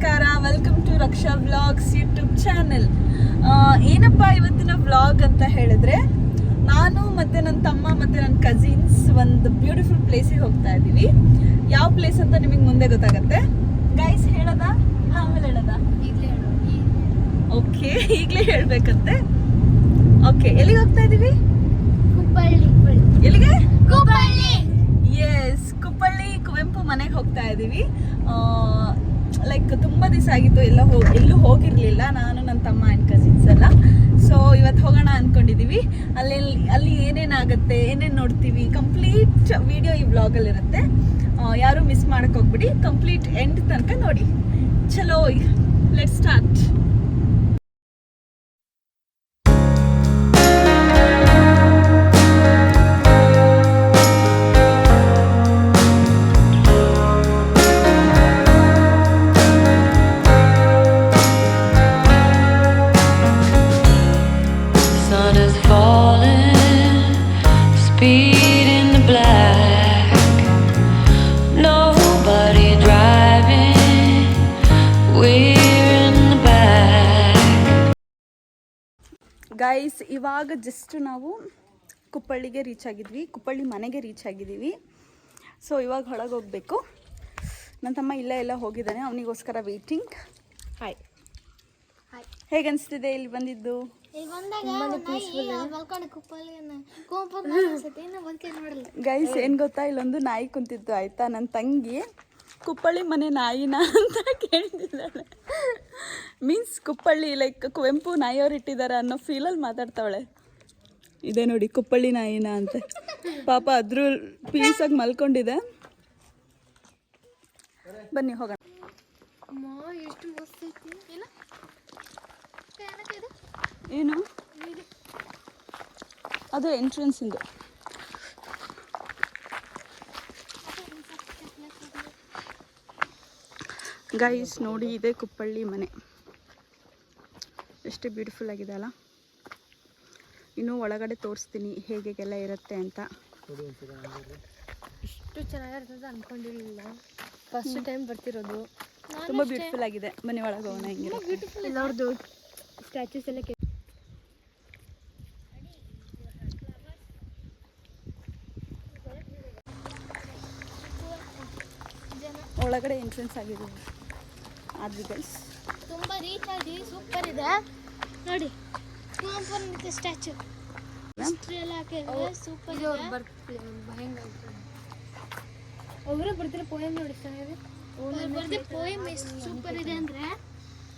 ನಮಸ್ಕಾರ, welcome to Raksha vlogs YouTube channel. ಏನಪ್ಪ ಇವತ್ತಿನ ವ್ಲಾಗ್ ಅಂತ ಹೇಳಿದ್ರೆ, ನಾನು ಮತ್ತು ನನ್ನ ತಮ್ಮ ಮತ್ತು ನನ್ನ ಕಸಿನ್ಸ್ ಒಂದು ಬ್ಯೂಟಿಫುಲ್ ಪ್ಲೇಸಿಗೆ ಹೋಗ್ತಾ ಇದ್ದೀವಿ. ಯಾವ ಪ್ಲೇಸ್ ಅಂತ ನಿಮಗೆ ಮುಂದೆ ಗೊತ್ತಾಗತ್ತೆ. ಗೈಸ್ ಹೇಳೋದಾ ಆಮೇಲೆ ಹೇಳೋದಾ? ಓಕೆ, ಈಗಲೇ ಹೇಳಬೇಕಂತೆ. ಓಕೆ, ಎಲ್ಲಿಗೆ ಹೋಗ್ತಾ ಇದ್ದೀವಿ? ಎಲ್ಲಿಗೆ? ಎಸ್, ಕುಪ್ಪಳ್ಳಿ ಕುವೆಂಪು ಮನೆಗೆ ಹೋಗ್ತಾ ಇದ್ದೀವಿ. ಲೈಕ್ ತುಂಬ ದಿವಸ ಆಗಿತ್ತು, ಎಲ್ಲೂ ಹೋಗಿರಲಿಲ್ಲ ನಾನು, ನನ್ನ ತಮ್ಮ ಆ್ಯಂಡ್ ಕಸಿನ್ಸ್ ಎಲ್ಲ. ಸೊ ಇವತ್ತು ಹೋಗೋಣ ಅಂದ್ಕೊಂಡಿದ್ದೀವಿ. ಅಲ್ಲಿ ಏನೇನಾಗುತ್ತೆ, ಏನೇನು ನೋಡ್ತೀವಿ, ಕಂಪ್ಲೀಟ್ ವಿಡಿಯೋ ಈ ವ್ಲಾಗಲ್ಲಿರುತ್ತೆ. ಯಾರೂ ಮಿಸ್ ಮಾಡೋಕ್ಕೆ ಹೋಗ್ಬಿಡಿ, ಕಂಪ್ಲೀಟ್ ಎಂಡ್ ತನಕ ನೋಡಿ. ಚಲೋ, ಲೆಟ್ಸ್ ಸ್ಟಾರ್ಟ್. ಗೈಸ್, ಇವಾಗ ಜಸ್ಟ್ ನಾವು ಕುಪ್ಪಳ್ಳಿಗೆ ರೀಚ್ ಆಗಿದ್ವಿ, ಕುಪ್ಪಳ್ಳಿ ಮನೆಗೆ ರೀಚ್ ಆಗಿದ್ದೀವಿ. ಸೊ ಇವಾಗ ಹೊರಗೆ ಹೋಗಬೇಕು. ನನ್ನ ತಮ್ಮ ಎಲ್ಲ ಹೋಗಿದ್ದಾನೆ, ಅವನಿಗೋಸ್ಕರ ವೇಟಿಂಗ್. ಹಾಯ್, ಹೇಗೆ ಅನಿಸ್ತಿದೆ ಇಲ್ಲಿ ಬಂದಿದ್ದು? ಗೈಸ್, ಏನು ಗೊತ್ತಾ, ಇಲ್ಲೊಂದು ನಾಯಿ ಕುಂತಿತ್ತು ಆಯಿತಾ. ನನ್ನ ತಂಗಿ ಕುಪ್ಪಳ್ಳಿ ಮನೆ ನಾಯಿನ ಅಂತ ಕೇಳ್ತಿದ್ದಾಳೆ. ಮೀನ್ಸ್ ಕುಪ್ಪಳ್ಳಿ ಲೈಕ್ ಕುವೆಂಪು ನಾಯಿಯವ್ರು ಇಟ್ಟಿದ್ದಾರೆ ಅನ್ನೋ ಫೀಲಲ್ಲಿ ಮಾತಾಡ್ತಾವಳೆ. ಇದೆ ನೋಡಿ ಕುಪ್ಪಳ್ಳಿ ನಾಯಿನ ಅಂತ. ಪಾಪ ಅದ್ರ ಪೀಸಾಗಿ ಮಲ್ಕೊಂಡಿದೆ. ಬನ್ನಿ ಹೋಗೋಣ. ಏನು ಅದು ಎಂಟ್ರೆನ್ಸ್ ಇಂದು. ಗೈಸ್ ನೋಡಿ, ಇದೆ ಕುಪ್ಪಳ್ಳಿ ಮನೆ. ಎಷ್ಟು ಬ್ಯೂಟಿಫುಲ್ ಆಗಿದೆ ಅಲ್ಲ. ಇನ್ನೂ ಒಳಗಡೆ ತೋರಿಸ್ತೀನಿ ಹೇಗೆಲ್ಲ ಇರುತ್ತೆ ಅಂತ. ಇಷ್ಟು ಚೆನ್ನಾಗಿರ್ತದೆ ಅಂದ್ಕೊಂಡಿರಲಿಲ್ಲ, ಫಸ್ಟ್ ಟೈಮ್ ಬರ್ತಿರೋದು. ತುಂಬ ಬ್ಯೂಟಿಫುಲ್ ಆಗಿದೆ. ಬನ್ನಿ ಒಳಗೆ ಹೋಗೋಣ. ಹೆಂಗಿದೆ ಬ್ಯೂಟಿಫುಲ್ ಇಲ್ಲ ಅವ್ರದ್ದು ಸ್ಟ್ಯಾಚ್ಯೂಸ್ ಎಲ್ಲ. ಒಳಗಡೆ ಎಂಟ್ರೆನ್ಸ್ ಆಗಿದೆ. ಆದ್ವಿ ಗೈಸ್, ತುಂಬ ರೀಚ್ ಆಗಿ ಸೂಪರ್ ಇದೆ ನೋಡಿ. ಕುವೆಂಪು ಸ್ಟ್ಯಾಚ್ಯೂ ಎಲ್ಲ ಹಾಕಿದ್ರೆ ಸೂಪರ್ ಇದೆ. ಅವರೇ ಬರ್ತಾರೆ ಪೋಯಮ್ ನೋಡಿ, ಚೆನ್ನಾಗಿದೆ. ಪೋಯಮ್ ಎಷ್ಟು ಸೂಪರ್ ಇದೆ ಅಂದರೆ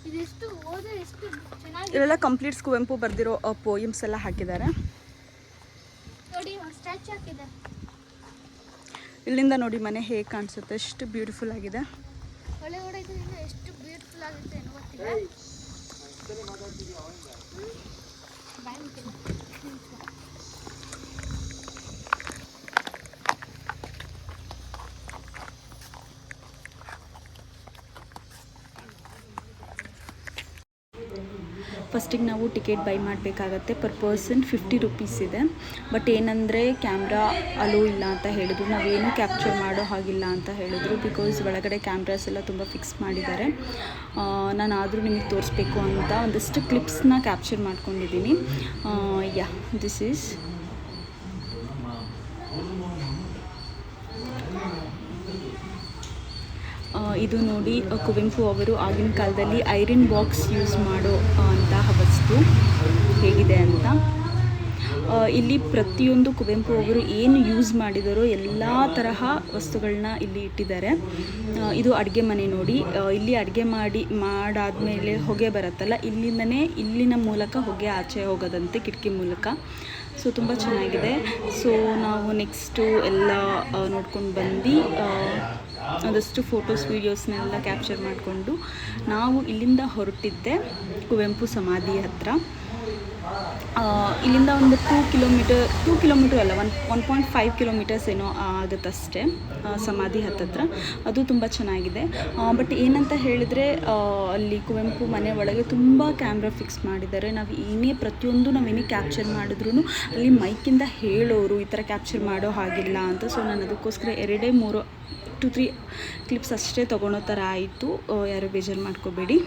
ಇದೆಷ್ಟು ಓದೋ ಎಷ್ಟು ಚೆನ್ನಾಗಿ. ಇವೆಲ್ಲ ಕಂಪ್ಲೀಟ್ಸ್ ಕುವೆಂಪು ಬರೆದಿರೋ ಪೋಯಮ್ಸ್ ಎಲ್ಲ ಹಾಕಿದ್ದಾರೆ ನೋಡಿ. ಸ್ಟ್ಯಾಚ್ಯೂ ಹಾಕಿದ್ದಾರೆ. ಇಲ್ಲಿಂದ ನೋಡಿ ಮನೆ ಹೇಗೆ ಕಾಣಿಸುತ್ತೆ, ಎಷ್ಟು ಬ್ಯೂಟಿಫುಲ್ ಆಗಿದೆ. ಒಳಗಡೆ ಎಷ್ಟು ಬ್ಯೂಟಿಫುಲ್ ಆಗುತ್ತೆ ಗೊತ್ತಿಲ್ಲ. ಫಸ್ಟಿಗೆ ನಾವು ಟಿಕೆಟ್ ಬೈ ಮಾಡಬೇಕಾಗತ್ತೆ. ಪರ್ ಪರ್ಸನ್ 50 ರೂಪೀಸ್ ಇದೆ. ಬಟ್ ಏನಂದರೆ ಕ್ಯಾಮ್ರಾ ಅಲೋ ಇಲ್ಲ ಅಂತ ಹೇಳಿದ್ರು, ನಾವೇನು ಕ್ಯಾಪ್ಚರ್ ಮಾಡೋ ಹಾಗಿಲ್ಲ ಅಂತ ಹೇಳಿದ್ರು. ಬಿಕಾಸ್ ಒಳಗಡೆ ಕ್ಯಾಮ್ರಾಸ್ ಎಲ್ಲ ತುಂಬ ಫಿಕ್ಸ್ ಮಾಡಿದ್ದಾರೆ. ನಾನು ಆದರೂ ನಿಮಗೆ ತೋರಿಸ್ಬೇಕು ಅಂತ ಒಂದಷ್ಟು ಕ್ಲಿಪ್ಸ್ನ ಕ್ಯಾಪ್ಚರ್ ಮಾಡ್ಕೊಂಡಿದ್ದೀನಿ. ದಿಸ್ ಈಸ್ ಇದು ನೋಡಿ, ಕುವೆಂಪು ಅವರು ಆಗಿನ ಕಾಲದಲ್ಲಿ ಐರನ್ ಬಾಕ್ಸ್ ಯೂಸ್ ಮಾಡೋ ಅಂತಹ ವಸ್ತು ಹೇಗಿದೆ ಅಂತ. ಇಲ್ಲಿ ಪ್ರತಿಯೊಂದು ಕುವೆಂಪು ಅವರು ಏನು ಯೂಸ್ ಮಾಡಿದಾರೋ ಎಲ್ಲ ತರಹ ವಸ್ತುಗಳನ್ನ ಇಲ್ಲಿ ಇಟ್ಟಿದ್ದಾರೆ. ಇದು ಅಡುಗೆ ಮನೆ ನೋಡಿ. ಇಲ್ಲಿ ಅಡುಗೆ ಮಾಡಾದಮೇಲೆ ಹೊಗೆ ಬರುತ್ತಲ್ಲ, ಇಲ್ಲಿನ ಮೂಲಕ ಹೊಗೆ ಆಚೆ ಹೋಗೋದಂತೆ, ಕಿಟಕಿ ಮೂಲಕ. ಸೊ ತುಂಬ ಚೆನ್ನಾಗಿದೆ. ಸೊ ನಾವು ನೆಕ್ಸ್ಟು ಎಲ್ಲ ನೋಡ್ಕೊಂಡು ಬಂದು ಒಂದಷ್ಟು ಫೋಟೋಸ್ ವೀಡಿಯೋಸ್ನೆಲ್ಲ ಕ್ಯಾಪ್ಚರ್ ಮಾಡಿಕೊಂಡು ನಾವು ಇಲ್ಲಿಂದ ಹೊರಟಿದ್ದೆ ಕುವೆಂಪು ಸಮಾಧಿ ಹತ್ರ. ಇಲ್ಲಿಂದ ಒಂದು 2 ಕಿಲೋಮೀಟರ್ ಅಲ್ಲ 1.5 ಕಿಲೋಮೀಟರ್ಸ್ ಏನೋ ಆಗುತ್ತಷ್ಟೇ ಸಮಾಧಿ ಹತ್ತತ್ರ. ಅದು ತುಂಬ ಚೆನ್ನಾಗಿದೆ. ಬಟ್ ಏನಂತ ಹೇಳಿದರೆ ಅಲ್ಲಿ ಕುವೆಂಪು ಮನೆ ಒಳಗೆ ತುಂಬ ಕ್ಯಾಮ್ರಾ ಫಿಕ್ಸ್ ಮಾಡಿದ್ದಾರೆ. ನಾವು ಪ್ರತಿಯೊಂದು ನಾವೇನೇ ಕ್ಯಾಪ್ಚರ್ ಮಾಡಿದ್ರೂ ಅಲ್ಲಿ ಮೈಕಿಂದ ಹೇಳೋರು ಈ ಥರ ಕ್ಯಾಪ್ಚರ್ ಮಾಡೋ ಹಾಗಿಲ್ಲ ಅಂತ. ಸೊ ನಾನು ಅದಕ್ಕೋಸ್ಕರ 2-3 ಕ್ಲಿಪ್ಸ್ ಅಷ್ಟೇ ತೊಗೊಳೋ ಥರ ಆಯಿತು. ಯಾರು ಬೇಜಾರು ಮಾಡ್ಕೋಬೇಡಿ.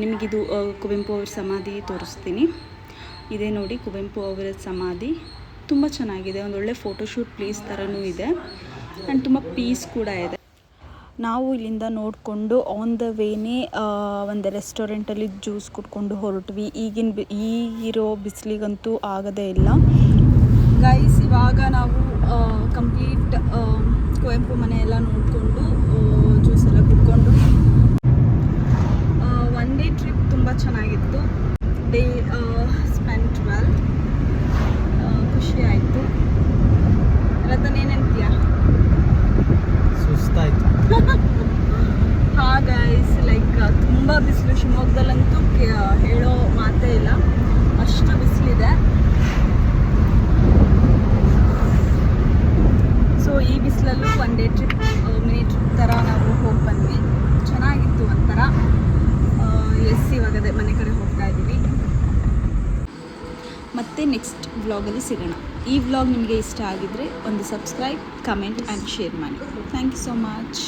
ನಿಮಗಿದು ಕುವೆಂಪು ಅವ್ರ ಸಮಾಧಿ ತೋರಿಸ್ತೀನಿ. ಇದೇ ನೋಡಿ ಕುವೆಂಪು ಅವರ ಸಮಾಧಿ. ತುಂಬ ಚೆನ್ನಾಗಿದೆ. ಒಂದೊಳ್ಳೆ ಫೋಟೋಶೂಟ್ ಪ್ಲೇಸ್ ಥರನೂ ಇದೆ ಆ್ಯಂಡ್ ತುಂಬ ಪೀಸ್ ಕೂಡ ಇದೆ. ನಾವು ಇಲ್ಲಿಂದ ನೋಡಿಕೊಂಡು ಆನ್ ದ ವೇನೇ ಒಂದು ರೆಸ್ಟೋರೆಂಟಲ್ಲಿ ಜ್ಯೂಸ್ ಕುಡ್ಕೊಂಡು ಹೊರಟ್ವಿ. ಈಗಿರೋ ಬಿಸಿಲಿಗಂತೂ ಆಗೋದೇ ಇಲ್ಲ ಗೈಸ್. ಇವಾಗ ನಾವು ಕಂಪ್ಲೀಟ್ ಕುವೆಂಪು ಮನೆ ಎಲ್ಲ ನೋಡಿಕೊಂಡು ಜ್ಯೂಸ್ ಎಲ್ಲ ಕುಡ್ಕೊಂಡು ಒನ್ ಡೇ ಟ್ರಿಪ್ ತುಂಬ ಚೆನ್ನಾಗಿತ್ತು. Day spent well. ಖುಷಿ ಆಯಿತು. ರತನ್ ಏನಂತೀಯ? ಸುಸ್ತಾಯಿತು. ಹಾಂ ಗೈಸ್, ಲೈಕ್ ತುಂಬ ಬಿಸಿಲು. ಶಿವಮೊಗ್ಗದಲ್ಲಂತೂ ಹೇಳೋ ಮಾತೇ ಇಲ್ಲ, ಅಷ್ಟು ಬಿಸಿಲಿದೆ. ಸೊ ಈ ಬಿಸಿಲಲ್ಲೂ one day trip, mini trip ಥರ ನಾವು ಹೋಗಿ ಬಂದ್ವಿ. ಚೆನ್ನಾಗಿತ್ತು ಒಂಥರ. ಇವಾಗ ಮನೆ ಕಡೆ ಹೋಗ್ತಾ ಇದ್ದೀವಿ. ಮತ್ತೆ ನೆಕ್ಸ್ಟ್ ವ್ಲಾಗಲ್ಲಿ ಸಿಗೋಣ. ಈ ವ್ಲಾಗ್ ನಿಮಗೆ ಇಷ್ಟ ಆಗಿದ್ದರೆ ಒಂದು ಸಬ್ಸ್ಕ್ರೈಬ್, ಕಮೆಂಟ್ ಆ್ಯಂಡ್ ಶೇರ್ ಮಾಡಿ. Thank you so much.